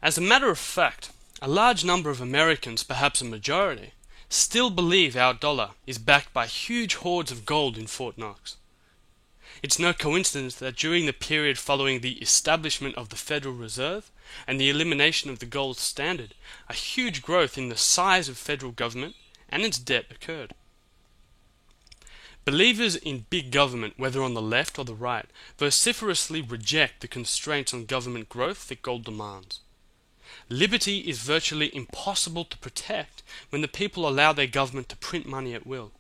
As a matter of fact, a large number of Americans, perhaps a majority, still believe our dollar is backed by huge hoards of gold in Fort Knox. It's no coincidence that during the period following the establishment of the Federal Reserve and the elimination of the gold standard, a huge growth in the size of federal government and its debt occurred. Believers in big government, whether on the left or the right, vociferously reject the constraints on government growth that gold demands. Liberty is virtually impossible to protect when the people allow their government to print money at will.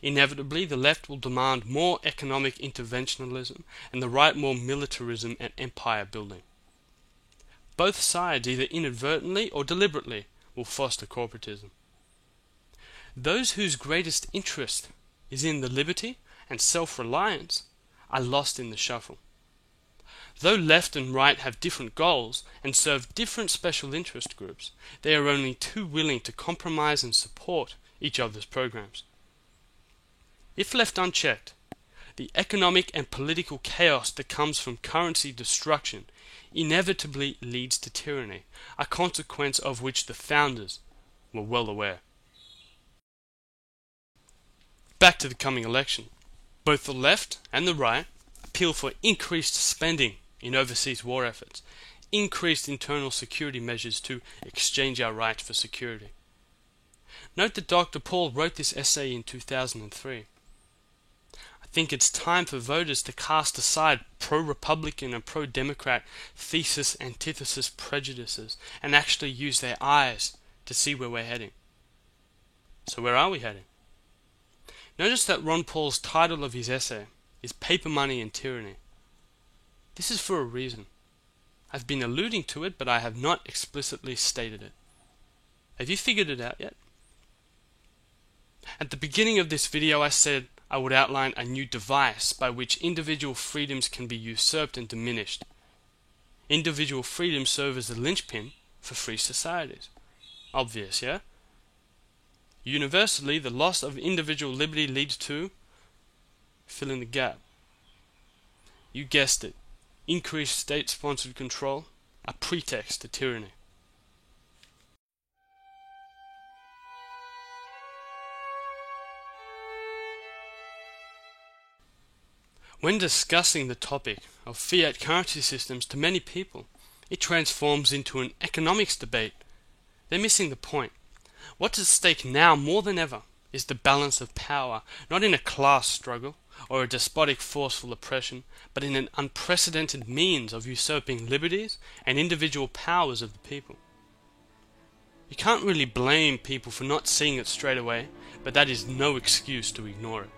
Inevitably, the left will demand more economic interventionism and the right more militarism and empire building. Both sides, either inadvertently or deliberately, will foster corporatism. Those whose greatest interest is in the liberty and self-reliance are lost in the shuffle. Though left and right have different goals and serve different special interest groups, they are only too willing to compromise and support each other's programs. If left unchecked, the economic and political chaos that comes from currency destruction inevitably leads to tyranny, a consequence of which the founders were well aware. Back to the coming election. Both the left and the right appeal for increased spending in overseas war efforts, increased internal security measures to exchange our right for security. Note that Dr. Paul wrote this essay in 2003. I think it's time for voters to cast aside pro-Republican and pro-Democrat thesis, antithesis prejudices and actually use their eyes to see where we're heading. So where are we heading? Notice that Ron Paul's title of his essay is Paper Money and Tyranny. This is for a reason. I've been alluding to it, but I have not explicitly stated it. Have you figured it out yet? At the beginning of this video I said I would outline a new device by which individual freedoms can be usurped and diminished. Individual freedoms serve as the linchpin for free societies. Obvious, yeah? Universally, the loss of individual liberty leads to fill in the gap. You guessed it. Increased state-sponsored control, a pretext to tyranny. When discussing the topic of fiat currency systems to many people, it transforms into an economics debate. They're missing the point. What's at stake now more than ever is the balance of power, not in a class struggle or a despotic forceful oppression, but in an unprecedented means of usurping liberties and individual powers of the people. You can't really blame people for not seeing it straight away, but that is no excuse to ignore it.